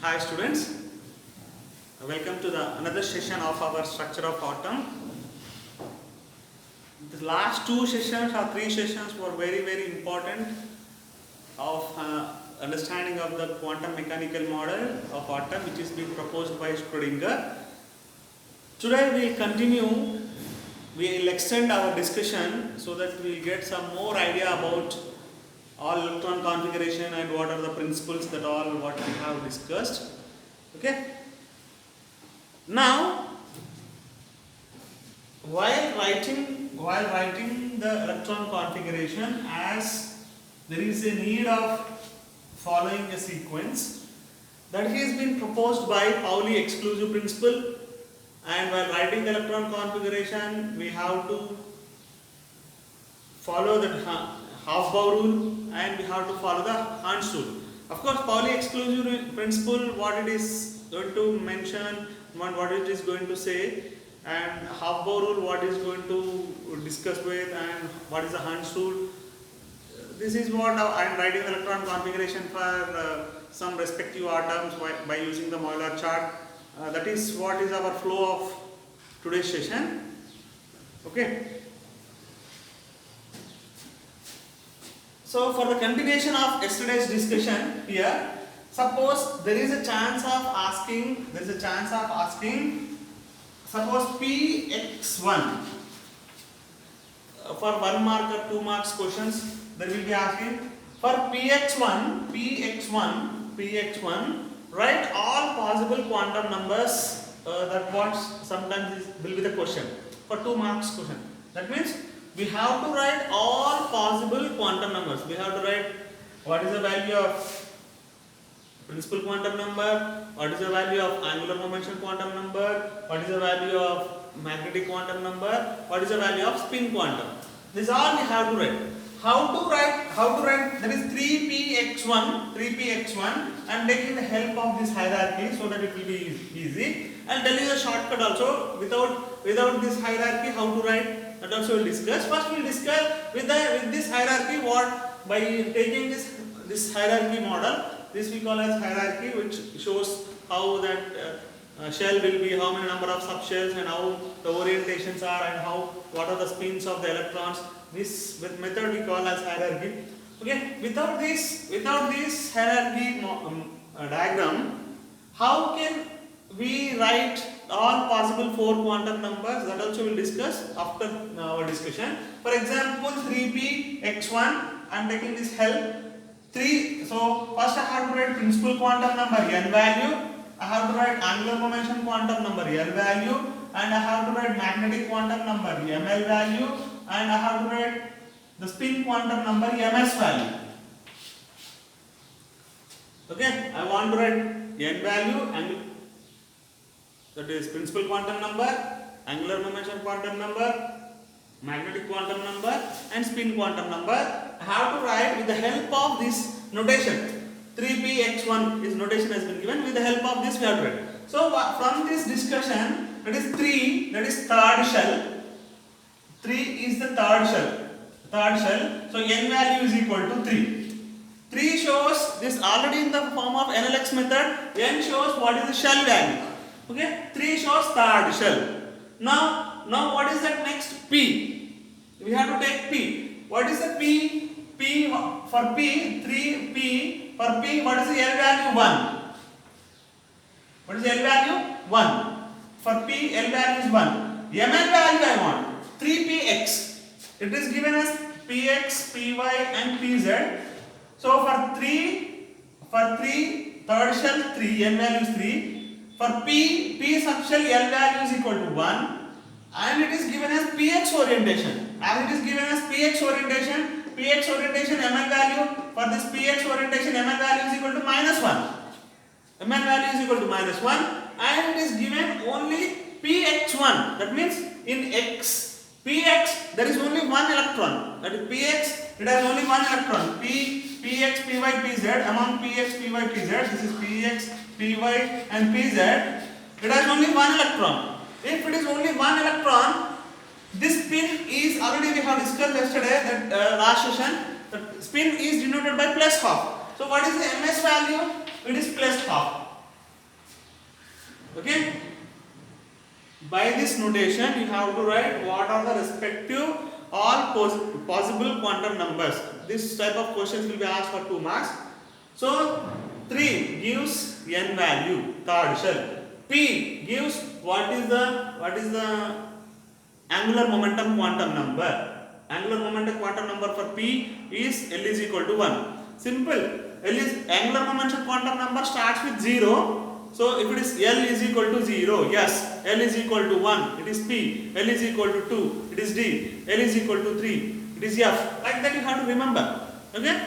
Hi students, welcome to the another session of our structure of atom. The last two sessions or three sessions were very important of understanding of the quantum mechanical model of atom which is being proposed by Schrödinger. Today we will continue, we will extend our discussion so that we will get some more idea about all electron configuration and what are the principles that all what we have discussed. Okay. Now, while writing the electron configuration, as there is a need of following a sequence that has been proposed by Pauli exclusive principle, and while writing the electron configuration we have to follow the Hofbauer rule and we have to follow the Hans rule. Of course, Pauli exclusive principle, what it is going to mention, what it is going to say, and Hofbauer rule, what is going to discuss with, and what is the Hans rule. This is what I am writing the electron configuration for some respective atoms by using the molar chart. That is what is our flow of today's session. Okay. So for the continuation of yesterday's discussion here, suppose there is a chance of asking, suppose Px1 for 1 mark or 2 marks questions, there will be asking for Px1, write all possible quantum numbers. That what sometimes will be the question for 2 marks question. That means we have to write all possible quantum numbers. We have to write what is the value of principal quantum number, what is the value of angular momentum quantum number, what is the value of magnetic quantum number, what is the value of spin quantum. This all we have to write. How to write, there is 3px1 and taking the help of this hierarchy so that it will be easy. And tell you the shortcut also without this hierarchy how to write, that also we'll discuss. First we'll discuss with this hierarchy what, by taking this hierarchy model, this we call as hierarchy, which shows how that shell will be, how many number of subshells and how the orientations are and what are the spins of the electrons. This method we call as hierarchy. Okay, without this hierarchy diagram, how can we write all possible 4 quantum numbers? That also we'll discuss after our discussion. For example, 3px1, I am taking this help 3. So first I have to write principal quantum number n value, I have to write angular momentum quantum number L value, and I have to write magnetic quantum number ML value, and I have to write the spin quantum number MS value. Okay, I want to write n value, that is principal quantum number, angular momentum quantum number, magnetic quantum number, and spin quantum number. I have to write with the help of this notation. 3px1 is notation has been given. With the help of this we have to write. So from this discussion, that is 3, that is third shell. 3 is the third shell. So n value is equal to 3. 3 shows this already in the form of NLX method. N shows what is the shell value. Okay, 3 shows third shell. Now what is that next? P. We have to take P. What is the P? For P, 3P. For P, what is the L value? 1. What is the L value? 1. For P, L value is 1. ML value I want 3px. It is given as px, py and pz. So for 3 third shell 3, n value is 3. For P subshell L value is equal to 1, and it is given as px orientation. As it is given as px orientation ML value, for this px orientation ML value is equal to -1. ML value is equal to -1, and it is given only px1. That means in px there is only one electron. That is px, it has only one electron. Px, py, pz. Among px, py, pz, this is px, py and pz. It has only one electron. If it is only one electron, this spin is already we have discussed yesterday that last session. The spin is denoted by plus half. So what is the ms value? It is plus half. Okay. By this notation, you have to write what are the respective all possible quantum numbers. This type of questions will be asked for 2 marks. So 3 gives n value, third shell. P gives what is the angular momentum quantum number. Angular momentum quantum number for P is L is equal to 1. Simple. L is angular momentum quantum number starts with 0. So if it is L is equal to 0, yes, L is equal to 1, it is P, L is equal to 2, it is D, L is equal to 3, it is F. Like that you have to remember. Okay?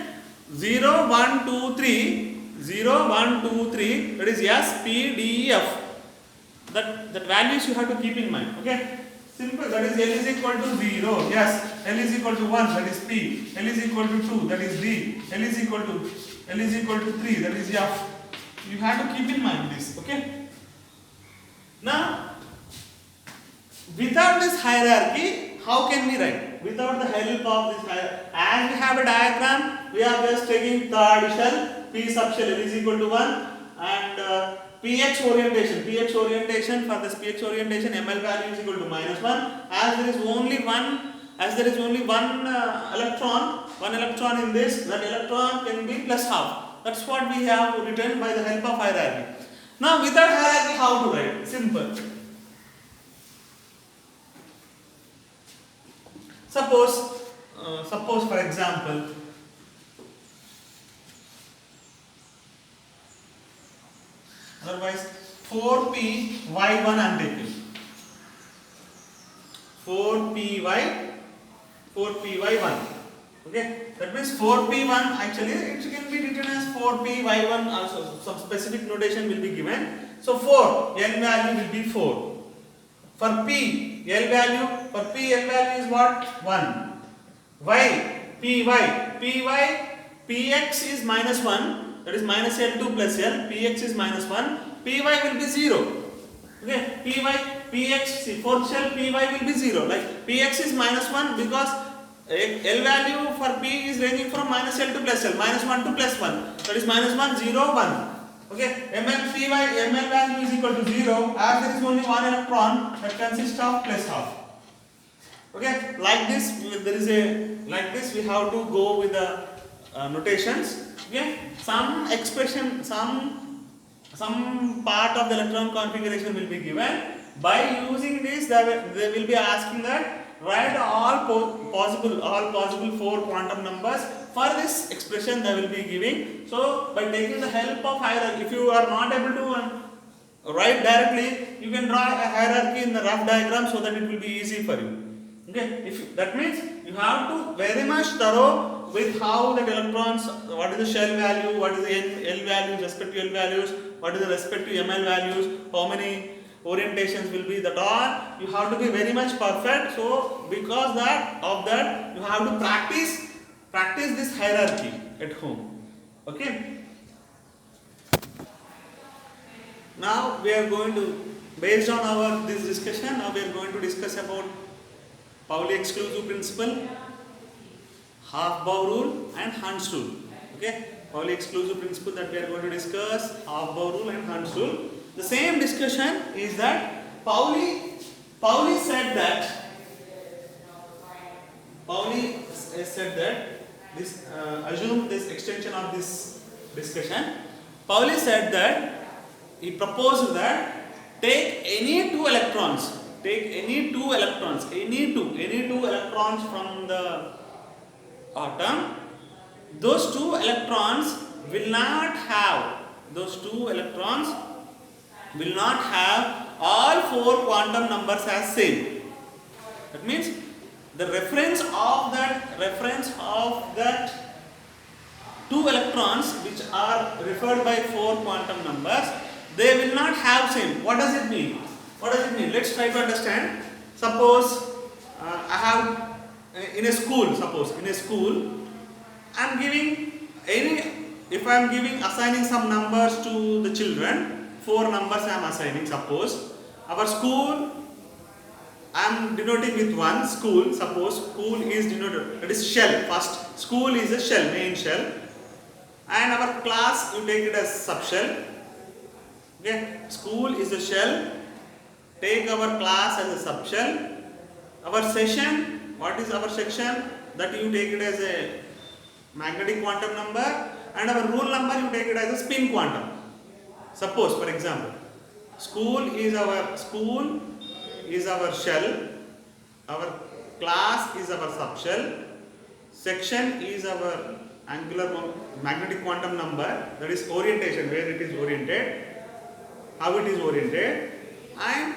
0, 1, 2, 3, 0, 1, 2, 3, that is S, P, D, F. That values you have to keep in mind. Okay? Simple. That is L is equal to 0, yes, L is equal to 1, that is P, L is equal to 2, that is D, L is equal to 3, that is F. You have to keep in mind this. Okay? Now, without this hierarchy, how can we write? Without the help of this hierarchy, as we have a diagram, we are just taking third shell, P sub shell L is equal to 1, and px orientation for this px orientation, ml value is equal to -1. As there is only one electron in this, that electron can be plus half. That's what we have written by the help of hierarchy. Now, without hierarchy, how to write? Simple. Suppose for example, otherwise 4py1 I am taking. 4py1. Okay, that means 4p1 actually it can be written as 4py1 also. Some specific notation will be given. So 4 n value will be 4. For p l value is what? 1. Y px is -1, that is minus L2 plus L, px is -1, py will be 0. Okay, px, see, fourth shell py will be 0. Like px is -1 because L value for P is ranging from minus L to plus L, -1 to +1, that is -1, 0, 1. Okay, ml value is equal to 0 as there is only one electron that consists of plus half. Okay, like this we have to go with the notations. Okay, some expression, some part of the electron configuration will be given. By using this, they will be asking that write all possible 4 quantum numbers. For this expression they will be giving. So by taking the help of hierarchy, if you are not able to write directly, you can draw a hierarchy in the rough diagram so that it will be easy for you. Okay, that means you have to very much thorough with how the electrons, what is the shell value, what is the L values, respective L values, what is the respective ML values, how many orientations will be, that all you have to be very much perfect. So because of that you have to practice this hierarchy at home. Okay, now we are going to, based on this discussion, now we are going to discuss about Pauli exclusive principle, half-bow rule and Hund's rule. Okay, Pauli exclusive principle that we are going to discuss, half-bow rule and Hund's rule. The same discussion is that Pauli said that this assume this extension of this discussion. Pauli said that he proposed that take any two electrons from the atom. Those two electrons will not have all 4 quantum numbers as same. That means the reference of that 2 electrons which are referred by 4 quantum numbers, they will not have same. What does it mean? Let's try to understand. Suppose I have in a school, I am assigning some numbers to the children. 4 numbers I am assigning. Suppose our school, I am denoting with 1 school. Suppose school is denoted, that is shell. First school is a shell, main shell, and our class you take it as sub shell. Okay, school is a shell. Take our class as a subshell. Our session, what is our section? That you take it as a magnetic quantum number, and our rule number you take it as a spin quantum. Suppose, for example, school is our shell, our class is our subshell, section is our angular magnetic quantum number, that is orientation, where it is oriented, how it is oriented, and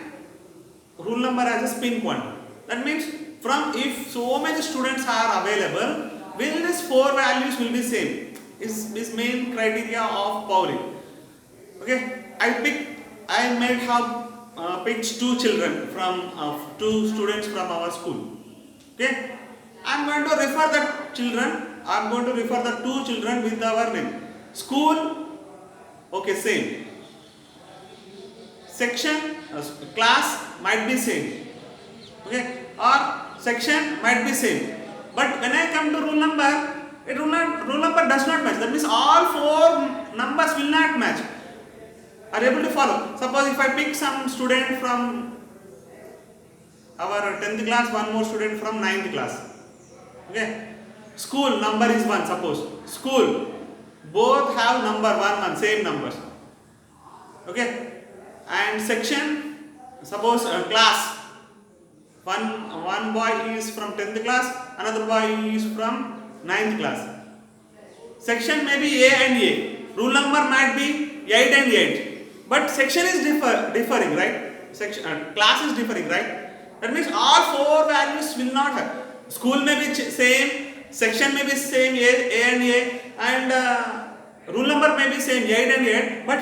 rule number as a spin quantum. That means if so many students are available, will these four values will be same? Is main criteria of Pauli. Okay, I might have picked two children from two students from our school. Okay, I am going to refer the children. I am going to refer the two children with our name. School, okay, same. Section, class might be same. Okay, or section might be same. But when I come to rule number, rule number does not match. That means all four numbers will not match. Are you able to follow? Suppose if I pick some student from our 10th class, one more student from 9th class. Okay. School number is 1, suppose. School. Both have number 1, same numbers. Okay. And section, suppose class. One boy is from 10th class, another boy is from 9th class. Section may be A and A. Rule number might be 8 and 8. But section is differing, right? Class is differing, right? That means all four values will not have. School may be same, section may be same, A and A, and rule number may be same, 8 and 8. But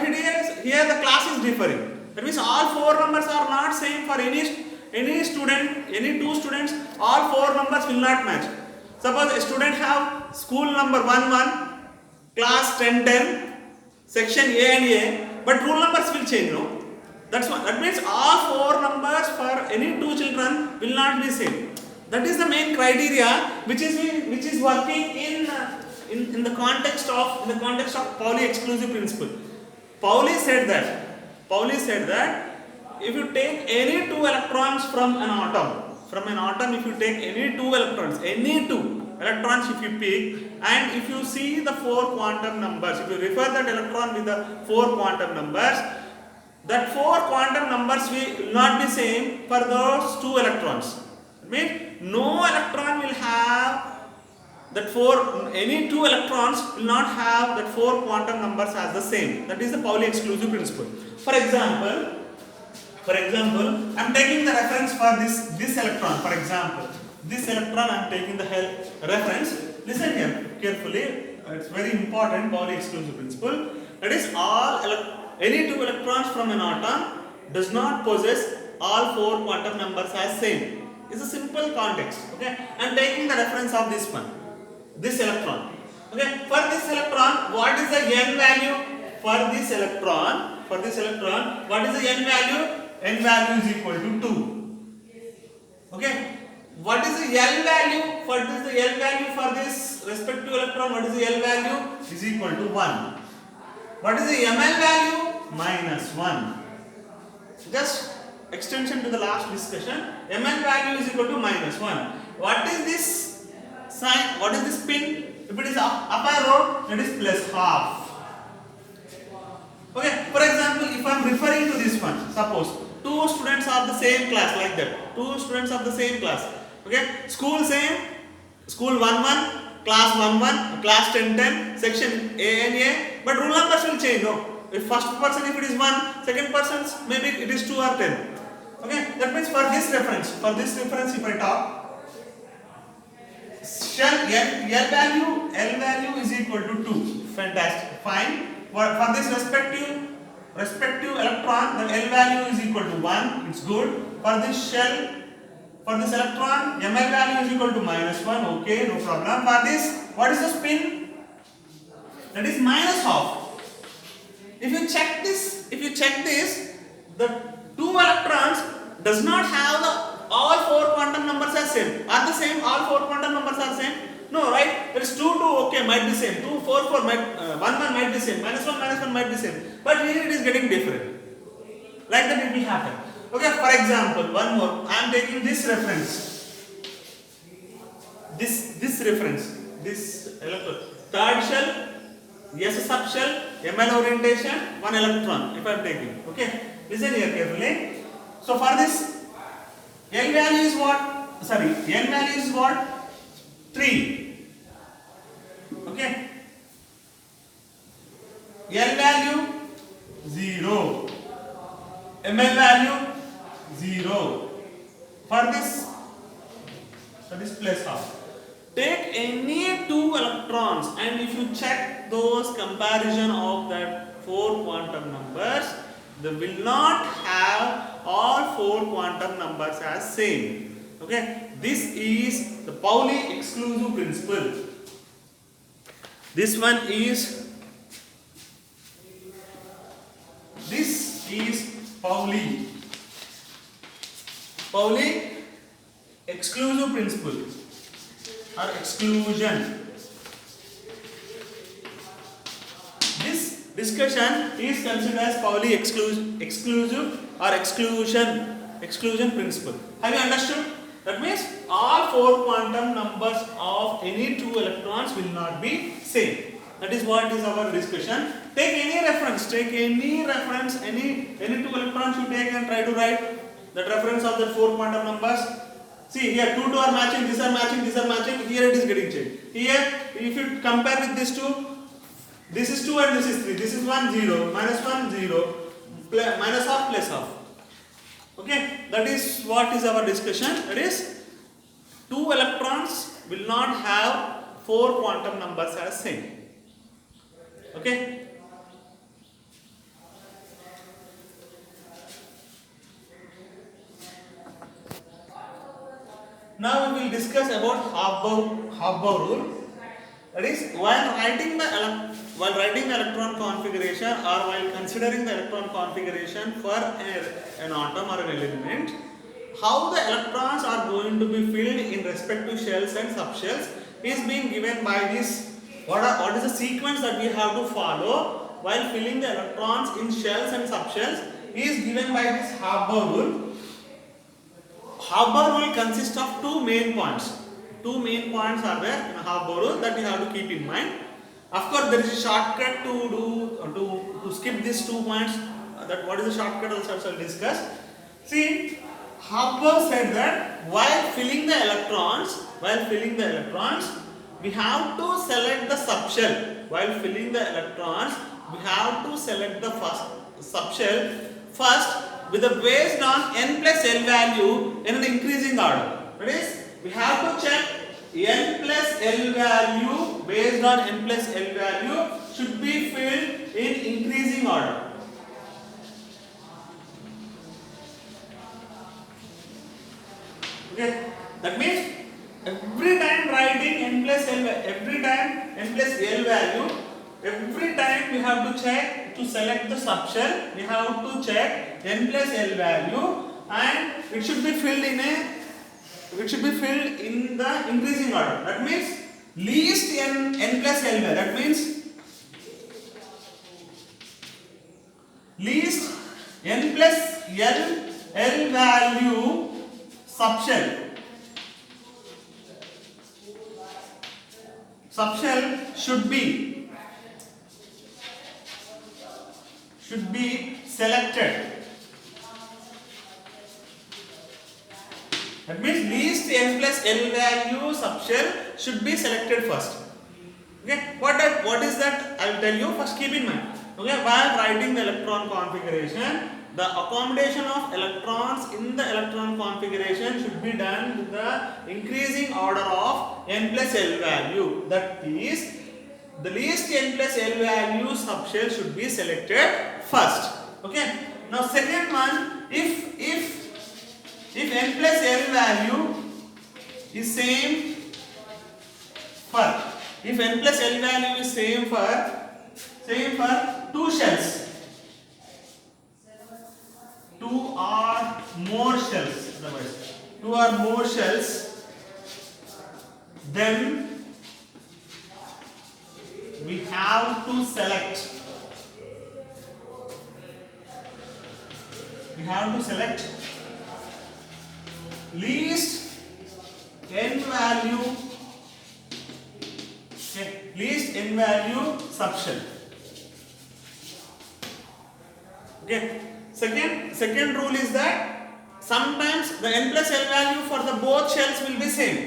here the class is differing. That means all four numbers are not same for any student, any two students. All four numbers will not match. Suppose a student have school number 1 1, class 10 10, section A and A. But rule numbers will change, no? That's one. That means all four numbers for any two children will not be same. That is the main criteria which is working in the context of Pauli exclusive principle. Pauli said that if you take any two electrons from an atom, if you take any two electrons if you pick, and if you see the four quantum numbers, if you refer that electron with the four quantum numbers, that four quantum numbers will not be same for those two electrons. It means no electron will have any two electrons will not have that four quantum numbers as the same. That is the Pauli exclusive principle. For example, I am taking the reference for this electron. For example, this electron I am taking the reference. Listen here carefully. It's very important, Pauli exclusive principle. That is any two electrons from an atom does not possess all four quantum numbers as same. It's a simple context. Okay, I am taking the reference of this electron. Okay, for this electron, what is the n value for this electron? What is the n value? N value is equal to 2. Okay. What is the L value? What is the L value for this respective electron? What is the L value? Is equal to 1. What is the Ml value? Minus 1. Just extension to the last discussion. Ml value is equal to minus 1. What is this sign? What is this spin? If it is up arrow, it is plus half. Okay. For example, if I am referring to this one, suppose two students are the same class, like that. Two students are the same class. Okay, school same, school 1 1, class 1 1, class 10 10, section A and A, but rule numbers will change. No, if first person if it is 1, second person maybe it is 2 or 10. Okay, that means for this reference if I talk, shall L value is equal to 2. Fantastic, fine. For this respective electron, the L value is equal to 1. It's good. For this electron, Ml value is equal to minus 1. Okay, no problem. For this, what is the spin? That is minus half. If you check this, the two electrons does not have all four quantum numbers are same. Are the same? All four quantum numbers are same? No, right? There is 2 2. Okay, might be same. 2 4 4 might 1 1 might be same. Minus 1 might be same. But here it is getting different. Like that it will happen. Okay, for example, one more. I am taking this reference. This reference. This electron. Third shell, S subshell, Ml orientation, one electron. If I am taking. Okay. Listen here carefully. So for this, L value is what? Sorry, N value is what? 3. Okay. L value 0. Ml value 0. For this place half. Take any two electrons and if you check those comparison of that 4 quantum numbers, they will not have all 4 quantum numbers as same. Okay, this is the Pauli exclusive principle. This one is Pauli exclusive principle or exclusion. This discussion is considered as Pauli exclusive or exclusion principle. Have you understood? That means all 4 quantum numbers of any two electrons will not be same. That is what is our discussion. Take any reference, any two electrons you take and try to write the reference of the 4 quantum numbers. See here, 2 are matching, these are matching, here it is getting changed. Here, if you compare with this 2, this is 2 and this is 3, this is 1, 0, minus 1, 0, minus half, plus half. Okay, that is what is our discussion. That is, 2 electrons will not have 4 quantum numbers as same. Okay. Now we will discuss about Hofbauer rule. That is, while writing the electron configuration or while considering the electron configuration for an atom or an element, how the electrons are going to be filled in respect to shells and subshells is being given by this. What is the sequence that we have to follow while filling the electrons in shells and subshells is given by this Hofbauer rule. Hofbauer rule consists of 2 main points. 2 main points are there in Hofbauer rule that you have to keep in mind. Of course, there is a shortcut to skip these 2 points. That what is the shortcut also I will discuss. See, Hofbauer said that while filling the electrons, we have to select the subshell. While filling the electrons, we have to select the first subshell first with the based on n plus l value in an increasing order. That is, we have to check n plus l value based on n plus l value should be filled in increasing order. Okay, that means every time writing n plus l value, every time we have to check to select the subshell, we have to check n plus l value and it should be filled in the increasing order. That means least n plus l value. That means least n plus l value subshell should be selected. That means least n plus l value subshell should be selected first. Okay, what is that? I will tell you. First, keep in mind. Okay, while writing the electron configuration, the accommodation of electrons in the electron configuration should be done with the increasing order of n plus l value. That is, the least n plus l value subshell should be selected first. Okay. Now second one, if n plus l value is same for 2 shells, 2 or more shells, then we have to select have to select least n value, okay, least n value subshell. Okay. Second rule is that sometimes the n plus l value for the both shells will be same.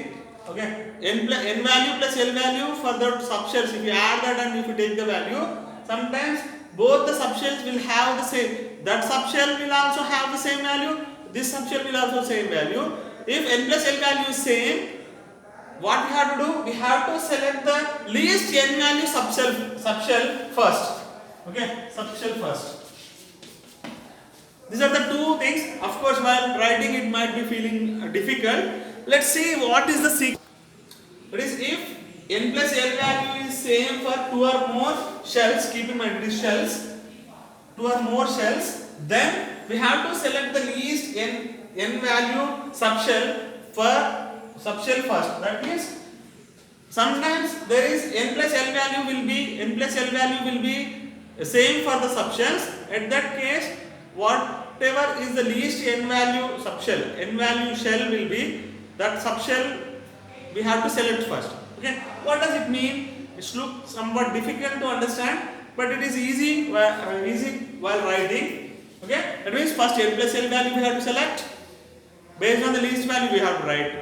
Okay, n value plus l value for the subshells, if you add that and if you take the value, sometimes both the subshells will have the same. That subshell will also have the same value. This subshell will also same value. If n plus l value is same, what we have to do? We have to select the least n value subshell first. Okay, subshell first. These are the two things. Of course, while writing it might be feeling difficult. Let's see what is the sequence. That is, if n plus l value is same for two or more shells, keep in mind it is shells, two or more shells, then we have to select the least n value subshell first. That means sometimes there is n plus l value will be same for the subshells. At that case, whatever is the least n value subshell, n value shell will be that subshell we have to select first. Okay, what does it mean? It looks somewhat difficult to understand, but it is easy while writing. Okay, that means first n plus l value we have to select. Based on the least value we have to write.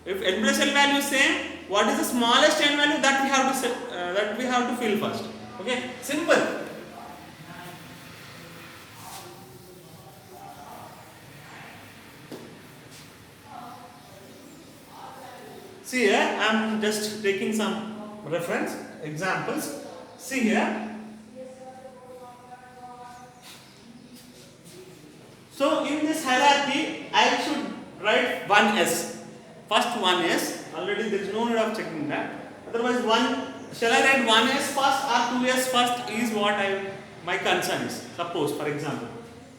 If n plus l value is same, what is the smallest n value that we have to fill first. Okay, simple. See here, I am just taking some reference examples. See here. So in this hierarchy, I should write 1s. First 1s. Already there is no need of checking that. Otherwise, shall I write 1s first or 2s first is what my concern is. Suppose, for example,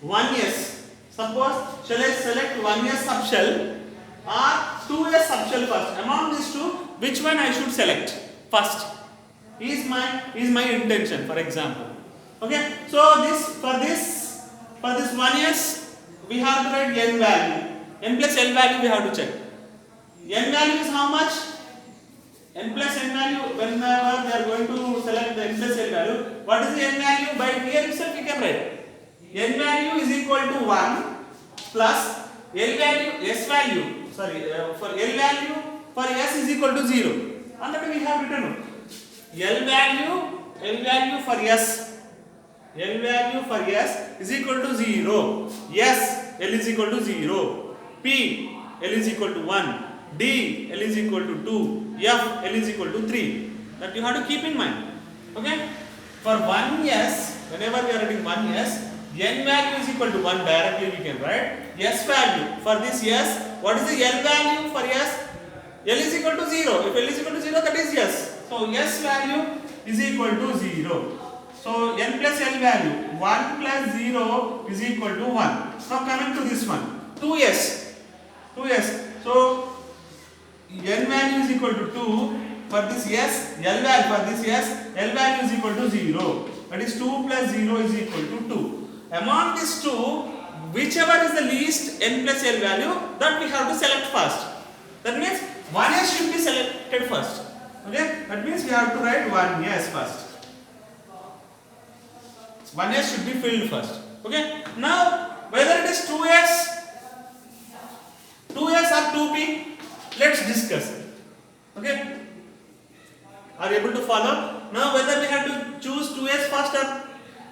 1s. Suppose, shall I select 1s subshell or 2s subshell first? Among these two, which one I should select first? Is my intention, for example. Okay. So for this 1s we have to write n value. N plus l value we have to check. N value is how much? N plus n value, whenever we are going to select the n plus l value, what is the n value? By here itself we can write. N value is equal to 1 plus l value, s value, for l value for s is equal to 0. Already we have written l value for s. L value for s is equal to 0. Yes, L is equal to 0. P, L is equal to 1. D, L is equal to 2. F, L is equal to 3. That you have to keep in mind. Okay? For 1s, whenever we are writing 1s, n value is equal to 1 directly we can write. S value for this s, what is the L value for s? L is equal to 0. If L is equal to 0, that is yes. So S value is equal to 0. So n plus l value 1 plus 0 is equal to 1. Now coming to this one, 2s. So n value is equal to 2 for this s, l value for this s, l value is equal to 0. That is 2 plus 0 is equal to 2. Among these two, whichever is the least n plus l value, that we have to select first. That means 1s should be selected first. Okay, that means we have to write 1s first. 1s should be filled first. Okay, now whether it is 2s or 2p, let's discuss. Okay, are you able to follow? Now whether we have to choose 2s first or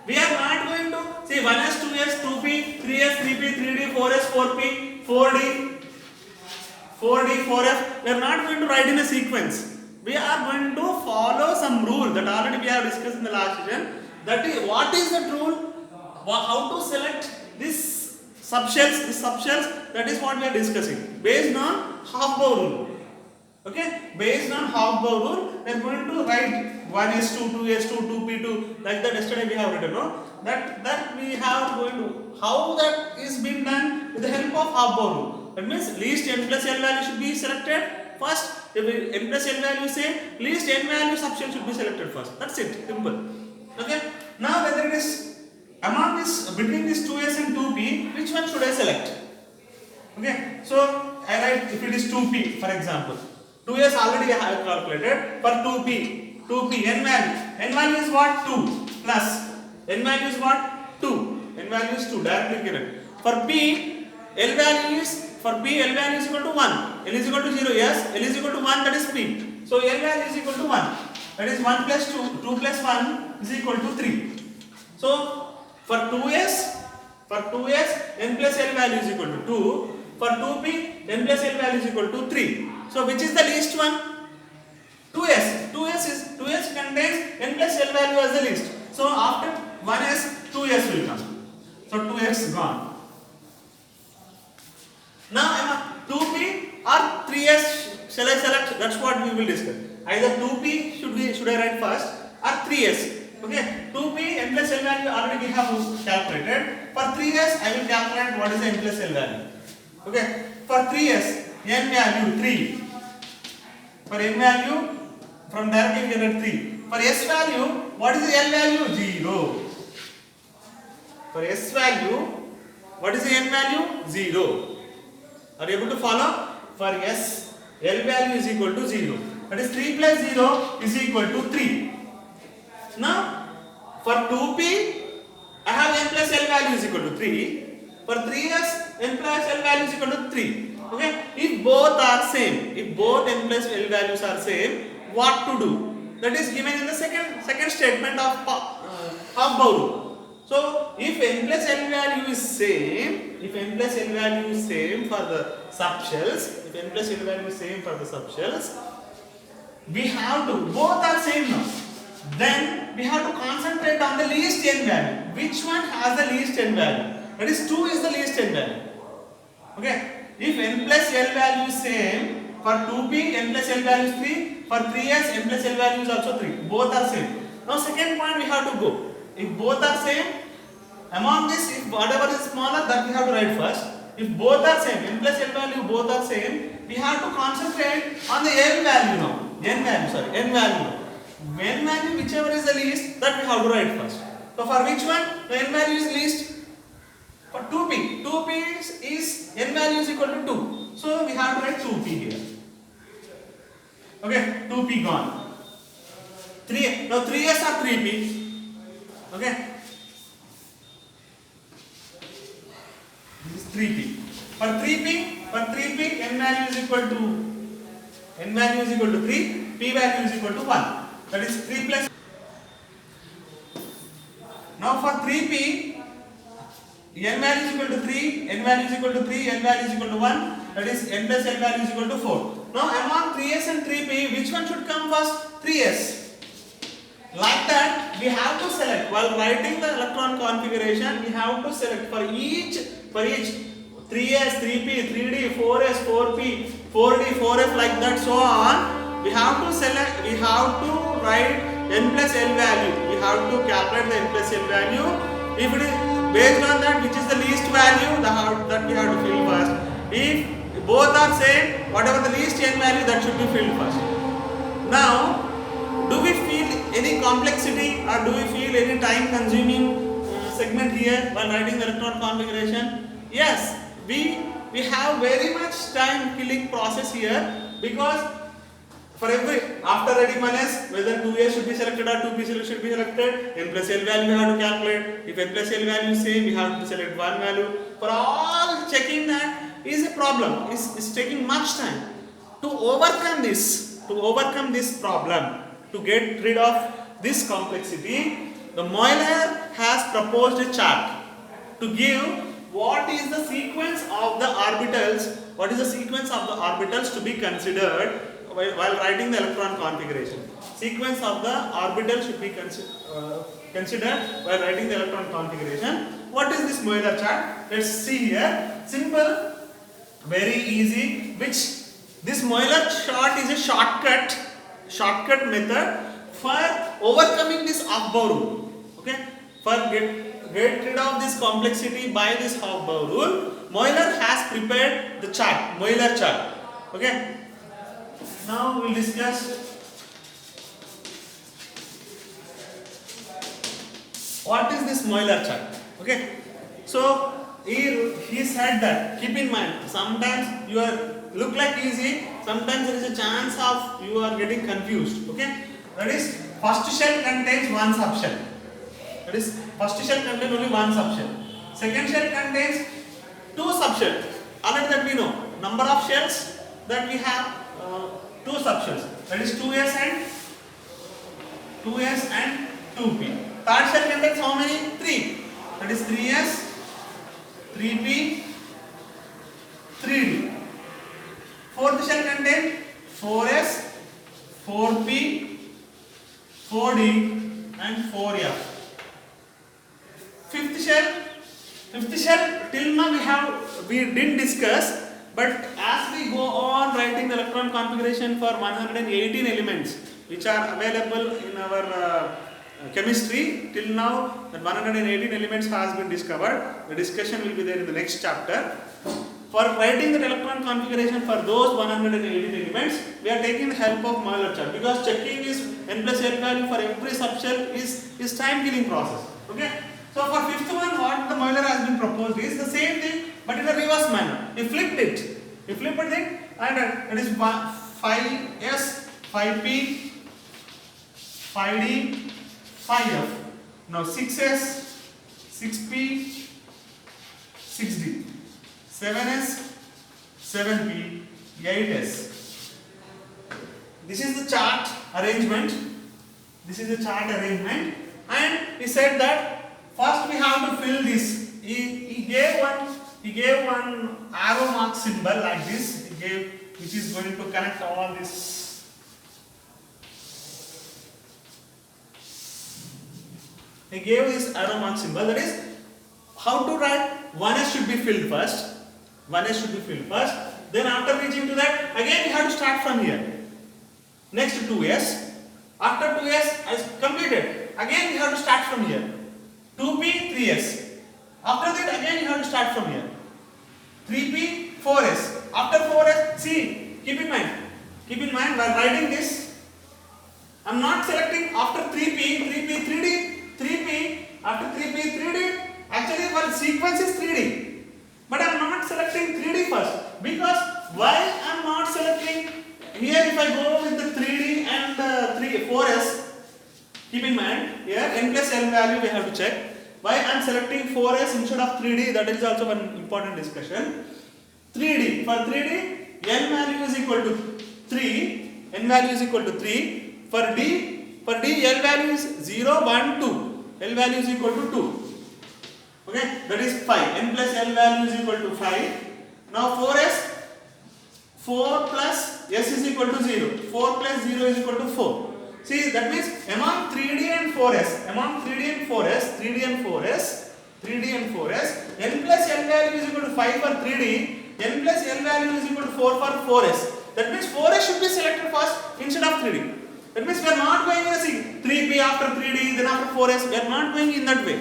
we are not going to see 1s, 2s, 2p, 3s, 3p, 3d, 4s, 4p, 4d, 4f. We are not going to write in a sequence. We are going to follow some rule that already we have discussed in the last session. That is, what is that rule? How to select this subshells, that is what we are discussing. Based on half-bow rule. Okay? Based on half-bow rule, we are going to write 1s2, 2s2, 2p2, like that yesterday we have written. No? That we have going to, how that is being done with the help of half-bow rule. That means least n plus l value should be selected first. If n plus l value say, least n value subshell should be selected first. That's it. Simple. Okay. Now whether it is among this, between this 2s and 2p, which one should I select? Okay, so I write if it is 2p, for example. 2s already I have calculated. For 2p, n value is what? 2 plus n value is what? 2. N value is 2. Directly given. For p, L value is equal to 1. L is equal to 0. Yes, L is equal to 1. That is p. So L value is equal to 1. That is 1 plus 2. 2 plus 1 is equal to 3. So for 2s, n plus L value is equal to 2. For 2p, n plus L value is equal to 3. So which is the least one? 2s. 2s contains n plus L value as the least. So after 1s, 2s will come. So 2s gone. Now 2p or 3s shall I select? That's what we will discuss. Either 2p should I write first or 3s. Okay, 2p n plus L value already we have calculated. For 3s I will calculate what is the n plus L value. Okay, for 3s n value 3. For n value from directly we get 3. For s value, what is the L value? 0. For s value, what is the n value? 0. Are you able to follow? For s, L value is equal to 0. That is 3 plus 0 is equal to 3. Now, for 2p, I have n plus L value is equal to 3. For 3s, n plus L value is equal to 3. Okay? If both are same, if both n plus L values are same, what to do? That is given in the second statement of Hofbauer rule. So, if n plus L value is same, for the subshells, we have to, both are same now. Then we have to concentrate on the least n value. Which one has the least n value? That is 2 is the least n value. Okay. If n plus L value is same, for 2p n plus L value is 3, for 3s n plus L value is also 3. Both are same. Now second point we have to go. If both are same, among this, if whatever is smaller, that we have to write first. If both are same, n plus L value both are same, we have to concentrate on the L value now. N value. N value, whichever is the least, that we have to write first. So for which one? The n value is least. For 2p. 2p is n value is equal to 2. So we have to write 2p here. Okay, 2p gone. 3. Now 3s are 3p. Okay. This is 3p. For 3p, n value is equal to 3, p value is equal to 1. That is 3 plus. Now for 3p, n value is equal to 3, n value is equal to 3, n value is equal to 1. That is n plus n value is equal to 4. Now among 3s and 3p, which one should come first? 3s. Like that, we have to select while writing the electron configuration. We have to select for each 3s, 3p, 3d, 4s, 4p, 4d, 4f, like that, so on. We have to select. We have to write n plus L value. We have to calculate the n plus L value. If it is based on that, which is the least value, that we have to fill first. If both are same, whatever the least n value, that should be filled first. Now, do we feel any complexity or do we feel any time consuming segment here while writing the electron configuration? Yes, we have very much time killing process here, because for after writing 1s, whether 2a should be selected or 2p should be selected, n plus L value we have to calculate. If n plus L value is same, we have to select one value. For all checking that is a problem. It's taking much time. To overcome this problem, to get rid of this complexity, the Euler has proposed a chart to give what is the sequence of the orbitals, to be considered while writing the electron configuration. Sequence of the orbitals should be considered while writing the electron configuration. What is this Euler chart? Let's see here. Simple, very easy. This Euler chart is a shortcut method for overcoming this Hofbauer rule. Okay, for get rid of this complexity by this Hofbauer rule, Euler has prepared the chart, Euler chart. Okay, now we'll discuss what is this Euler chart? Okay, so he said that keep in mind sometimes you are look like easy, sometimes there is a chance of you are getting confused. Okay, that is first shell contains one subshell. That is first shell contains only one subshell. Second shell contains two subshells. Already that we know number of shells that we have two subshells. That is 2s and 2p. Third shell contains how many? 3. That is 3s, 3p, 3d. Fourth shell contains 4s, 4p, 4d and 4f. Fifth shell till now we didn't discuss, but as we go on writing the electron configuration for 118 elements which are available in our chemistry, till now that 118 elements has been discovered. The discussion will be there in the next chapter. For writing the electron configuration for those 118 elements, we are taking the help of Euler chart, because checking is n plus L value for every subshell is time killing process. Okay. So for fifth one, what the Euler has been proposed is the same thing, but in a reverse manner. He flipped it. And it is 5s, 5p, 5d, 5f. Now 6s, 6p, 6d, 7s, 7p, 8s. This is the chart arrangement. And he said that first we have to fill this. He gave one arrow mark symbol like this. He gave, which is going to connect all this. He gave this arrow mark symbol. That is how to write. 1s should be filled first. Then after reaching to that, again we have to start from here. Next 2s. After 2s is completed, again we have to start from here. 2p, 3s. After that again you have to start from here. 3p, 4s. After 4s, see, keep in mind while writing this, I am not selecting after 3p, 3d, after 3p, 3d. Actually our sequence is 3d. But I am not selecting 3d first. Because why I am not selecting here? If I go with the 3d and 4s, keep in mind here n plus L value we have to check. Why I am selecting 4s instead of 3d? That is also one important discussion. 3d, for 3d n value is equal to 3, n value is equal to 3. For d L value is 0, 1, 2. L value is equal to 2. Okay, that is 5. N plus L value is equal to 5. Now 4s, 4 plus s is equal to 0. 4 plus 0 is equal to 4. See, that means among 3d and 4s, n plus L value is equal to 5 for 3d, n plus L value is equal to 4 for 4s. That means 4s should be selected first instead of 3d. That means we are not going in a 3p after 3d, then after 4s. We are not going in that way.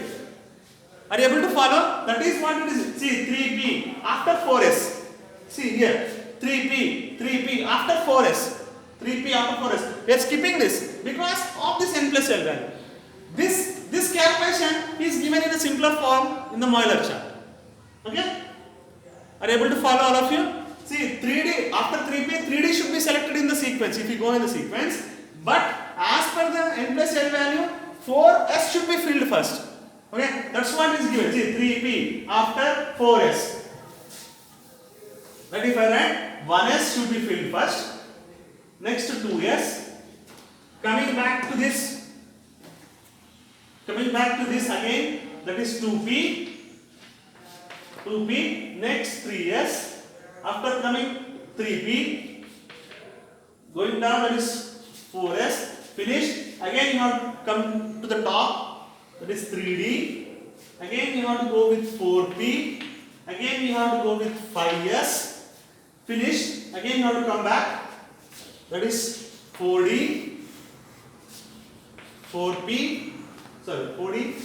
Are you able to follow? That is what it is. See, 3p after 4s. See here, 3p after 4s. 3p after 4s. We are skipping this because of this n plus L value. This calculation is given in a simpler form in the Euler chart. Okay? Are you able to follow, all of you? See, 3d after 3p, 3d should be selected in the sequence if you go in the sequence. But as per the n plus L value, 4s should be filled first. Okay? That's what is given. See, 3p after 4s. That if I write 1s should be filled first. Next to 2s. Coming back to this again, that is 2p. Next 3s. After coming 3p. Going down, that is 4s. Finished. Again you have to come to the top. That is 3d. Again you have to go with 4p. Again you have to go with 5s. Finished. Again you have to come back. That is 4d, 4p, 4d.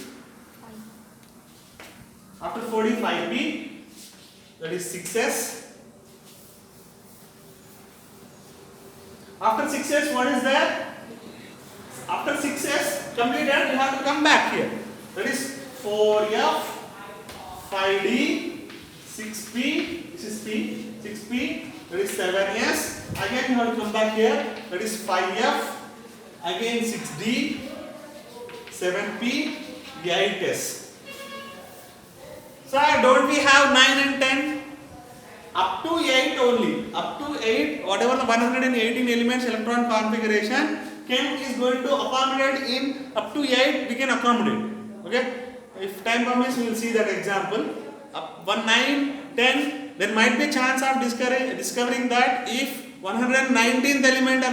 After 4d, 5p. That is 6s. After 6s, what is there? After 6s completed, you have to come back here. that is 4F, 5D, 6P, this is P, 6P, that is 7S. Again you have to come back here, that is 5F, again 6D, 7P, 8S. So don't we have 9 and 10? Up to 8 only. Up to 8, whatever the 118 elements electron configuration, Chem is going to accommodate in up to 8 we can accommodate. Okay? If time permits, we will see that example. Up 1, 9, 10, there might be a chance of discovering that if 119th element or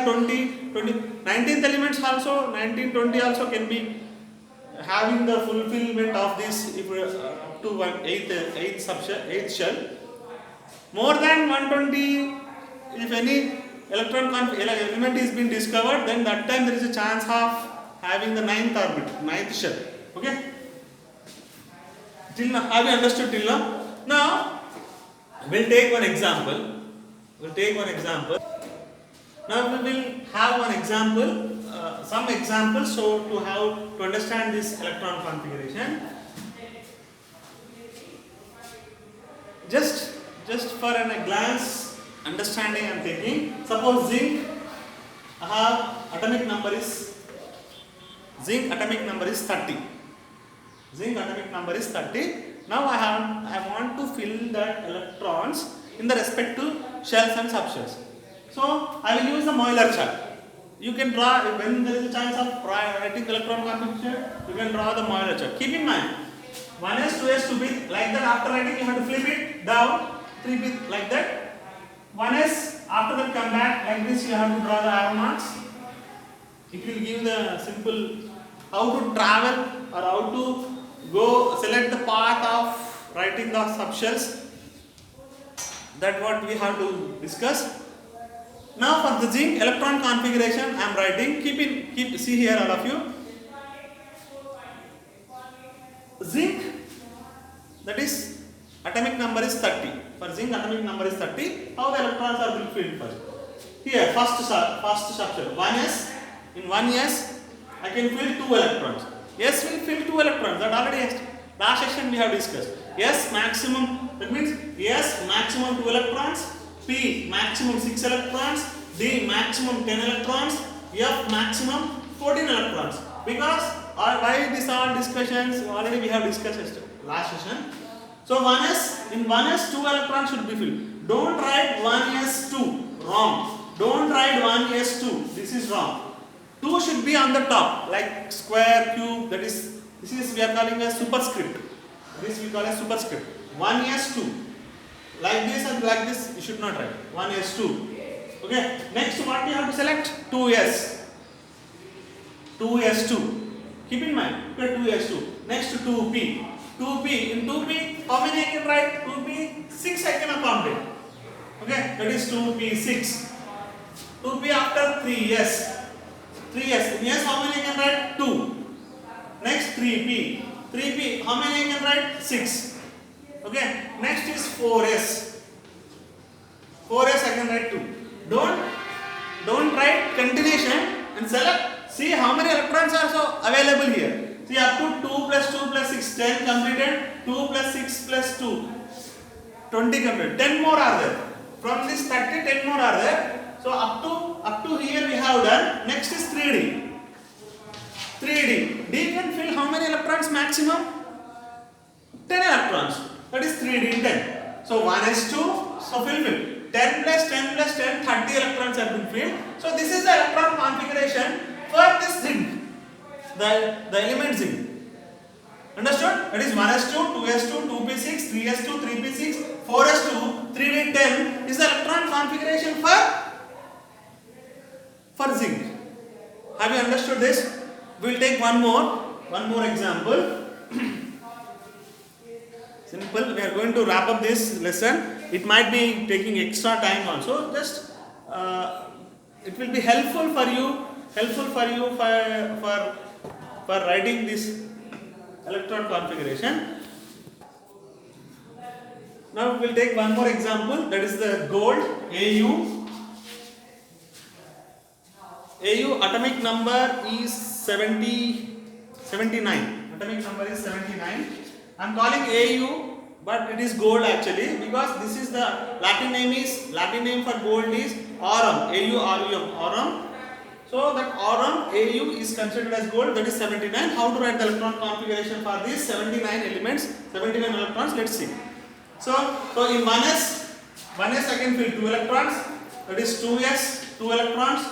19th elements also, 19, 20 also can be having the fulfillment of this if up to 8th shell. More than 120, if any element is being discovered, then that time there is a chance of having the 9th orbit, 9th shell. Okay? Till now, have you understood till now? Now, we'll take one example. Now we will have one example, some examples, so to understand this electron configuration. Just for a glance understanding I am taking. Suppose zinc, I have atomic number is 30. Zinc atomic number is 30. Now I want to fill that electrons in the respective shells and subshells. So I will use the Moeller chart. You can draw when there is a chance of writing electron configuration. You can draw the Moeller chart. Keep in mind, 1s, 2s, 2p like that. After writing, you have to flip it down. 3p like that. 1s, after that come back like this. You have to draw the arrow marks. It will give the simple how to travel or how to go select the path of writing the subshells. That what we have to discuss. Now for the zinc electron configuration I am writing. Keep see here all of you. Zinc, that is atomic number is 30. For zinc atomic number is 30. How the electrons are being filled first? Here first subshell 1s. In 1s I can fill 2 electrons. S will fill 2 electrons. That already last session we have discussed. S maximum, that means S maximum 2 electrons, P maximum 6 electrons, D maximum 10 electrons, F maximum 14 electrons. Because why these all discussions already we have discussed last session. So 1s, in 1s 2 electrons should be filled. Don't write 1s2, wrong. Don't write 1s2, this is wrong. 2 should be on the top, like square, cube, this is we are calling a superscript. This we call a superscript. 1s2. Like this and like this, you should not write. 1s2. Okay. Next, what you have to select? 2s. 2s2. Keep in mind, 2s2. Next, 2p. 2p. In 2p, how many I can write? 2p, 6 I can accommodate. Okay. That is 2p6. 2p after 3s. 3s. In s, how many I can write? 2. Next, 3p. 3p, how many I can write? 6. Okay. Next is 4s. 4s I can write 2. Don't write continuation and select. See how many electrons are so available here. See up to 2 plus 2 plus 6, 10 completed. 2 plus 6 plus 2, 20 completed. 10 more are there. From this 30, 10 more are there. So up to here we have done. Next is 3D. 3D. D can fill how many electrons maximum? 10 electrons. That is 3D in 10. So 1s2, so fill. 10 plus 10 plus 10, 30 electrons have been filled. So this is the electron configuration for this zinc. The element zinc. Understood? That is 1s2, 2s2, 2p6, 3s2, 3p6, 4s2, 3d10 is the electron configuration for zinc. Have you understood this? We will take one more example. Simple. We are going to wrap up this lesson. It might be taking extra time also. Just it will be helpful for you for writing this electron configuration. Now we will take one more example. That is the gold Au. Au atomic number is 79. atomic number is 79. I am calling AU, but it is gold actually, because this is the Latin name for gold is aurum, aurum. So that aurum AU is considered as gold, that is 79. How to write the electron configuration for these 79 elements, 79 electrons? Let's see. So in 1s I can fill 2 electrons, that is 2s, 2 electrons,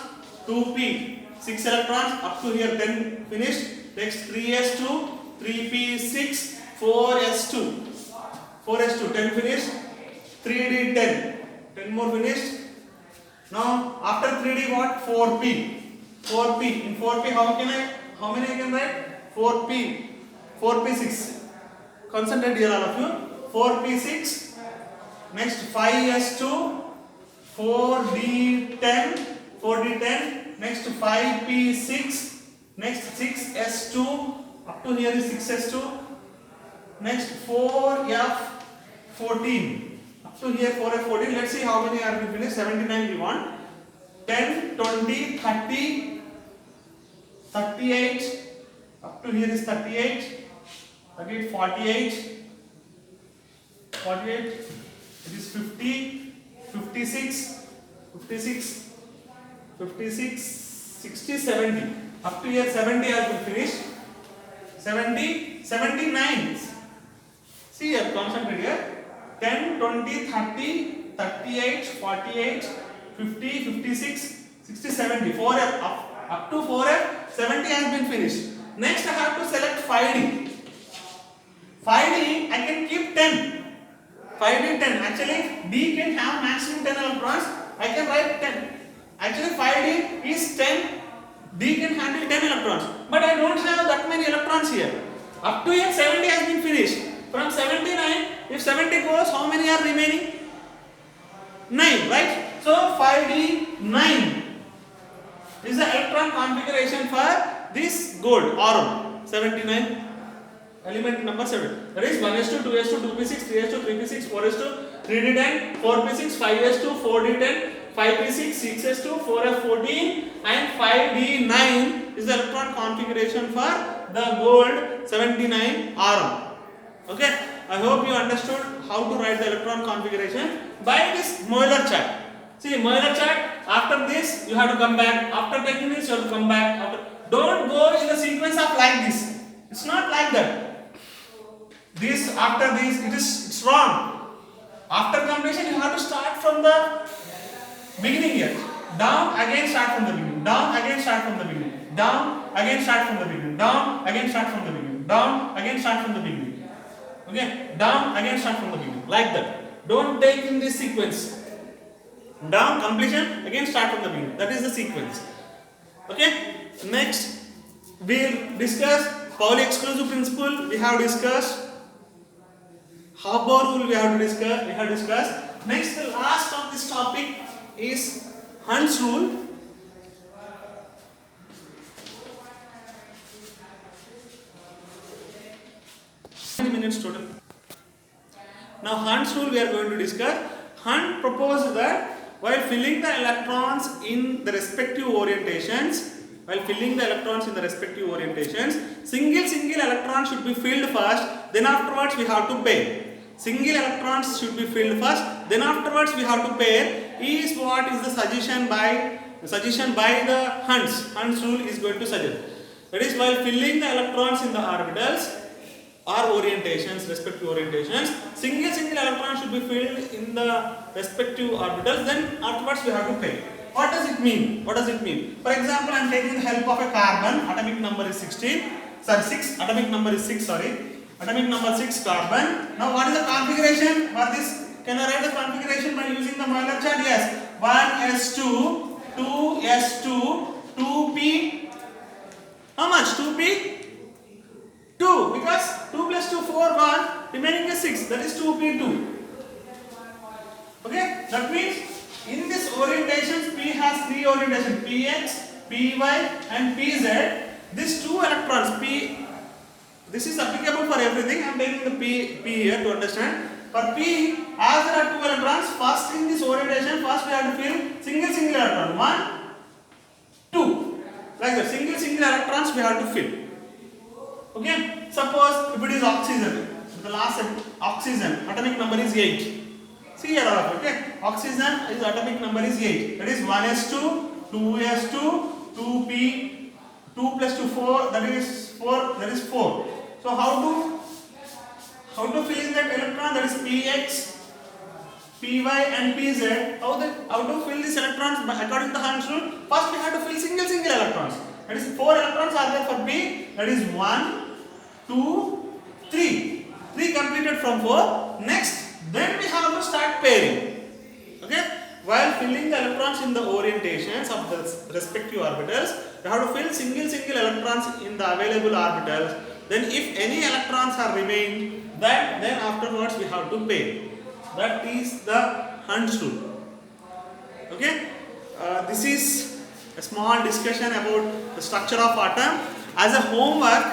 2p, 6 electrons, up to here 10 finished. Next 3s2, 3p6, 4s2, 10 finished, 3d 10 more finished. Now after 3d what? 4p. In 4p how many I can write? 4p6. Concentrate here all of you. 4p6. Next 5s2, 4d10. Next 5p6. Next 6s2. Up to here is 6s2. Next 4f14. Up to here 4f14. Let's see how many are we finished. 79 we want. 10, 20, 30, 38. Up to here is 38. 38, 48. It is 50, 56, 60, 70. Up to here 70 has been finished. 70, 79. See here, concentrate here. 10, 20, 30, 38, 48, 50, 56, 60, 70. 4F, up to 4F, 70 has been finished. Next I have to select 5D. 5D I can keep 10. 5D 10. Actually D can have maximum 10 electrons. I can write 10. Actually 5D is 10. D can handle 10 electrons. But I don't have that many electrons here. Up to here 70 has been finished. From 79, if 70 goes, how many are remaining? 9, right? So 5D 9 is the electron configuration for this gold aurum 79 element number 7. That is 1s2, 2s2, 2p6, 3s2, 3p6, 4s2, 3d10, 4p6, 5s2, 4d10, 5p6, 6s2, 4f14 and 5d9 is the electron configuration for the gold 79 aurum. Okay, I hope you understood how to write the electron configuration by this Moeller chart. See, Moeller chart, after this you have to come back, after taking this you have to come back. Don't go in the sequence of like this. It's not like that. This, after this, it's wrong. After completion you have to start from the beginning here. Down, again start from the beginning. Down, again start from the beginning. Down, again start from the beginning. Down, again start from the beginning. Down, again start from the beginning. Okay, down, again start from the beginning. Like that. Don't take in this sequence. Down, completion, again start from the beginning. That is the sequence. Okay, next we'll discuss Pauli exclusive principle. We have discussed Haber rule. We have discussed. Next, the last of this topic is Hund's rule. 20 minutes total. Now Hund's rule we are going to discuss. Hunt proposed that while filling the electrons in the respective orientations, single electron should be filled first, then afterwards we have to pair. Single electrons should be filled first, then afterwards we have to pair. Is what is the suggestion by the Hund's rule is going to suggest. That is, while filling the electrons in the orbitals or orientations, respective orientations, single electron should be filled in the respective orbitals, then afterwards we have to pair. What does it mean? For example, I am taking the help of a carbon, atomic number is 6, atomic number 6 carbon. Now what is the configuration for this? Can I write the configuration by using the Moeller chart? Yes. 1s2, 2s2, 2p. How much? 2p? 2. Because 2 plus 2, 4 gone. Remaining is 6. That is 2p2. Okay. That means in this orientations, P has 3 orientations. Px, Py and Pz. These 2 electrons, P. This is applicable for everything. I am taking the P here to understand. For P, as there are 2 electrons, first in this orientation, first we have to fill single electron. 1, 2. Like that, single electrons we have to fill. Okay, suppose if it is oxygen, the last oxygen atomic number is 8. See here, okay, oxygen is atomic number is 8. That is 1s2, 2s2, 2p, 2 plus 2 4. That is 4. That is 4. So how to fill in that electron? That is px, py and pz. How to fill these electrons according to the Hund's rule? First we have to fill single electrons. That is 4 electrons are there for p. That is 1, 2, 3. 3 completed from 4. Next, then we have to start pairing. Okay? While filling the electrons in the orientations of the respective orbitals, we have to fill single electrons in the available orbitals. Then if any electrons are remained, then afterwards we have to pair. That is the Hund's rule. Okay? This is a small discussion about the structure of atom. As a homework,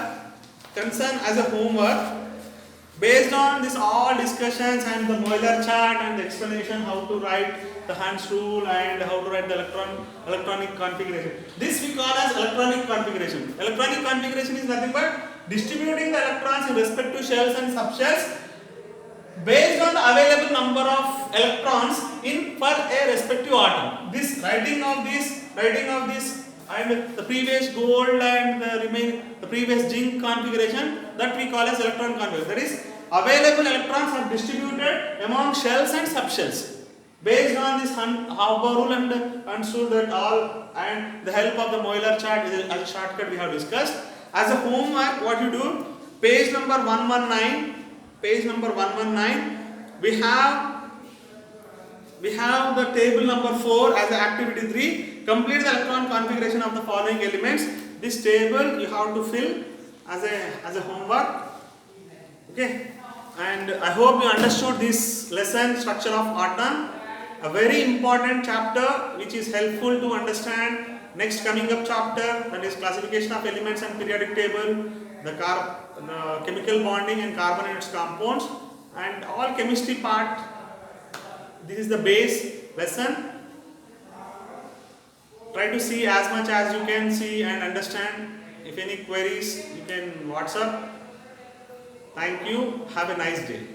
based on this all discussions and the Euler chart and the explanation how to write the Hund's rule and how to write the electronic configuration. This we call as electronic configuration. Electronic configuration is nothing but distributing the electrons in respect to shells and subshells based on the available number of electrons in for a respective atom. This writing of this and the previous gold and the previous zinc configuration, that we call as electron configuration. That is, available electrons are distributed among shells and subshells based on this Haber rule and so that all, and the help of the Euler chart is a shortcut we have discussed. As a homework, what you do, page number 119, we have the table number 4 as activity 3. Complete the electron configuration of the following elements. This table you have to fill as a homework. Okay, and I hope you understood this lesson, structure of atom, a very important chapter which is helpful to understand next coming up chapter, that is classification of elements and periodic table, the chemical bonding and carbon and its compounds, and all chemistry part. This is the base lesson. Try to see as much as you can see and understand. If any queries, you can WhatsApp. Thank you. Have a nice day.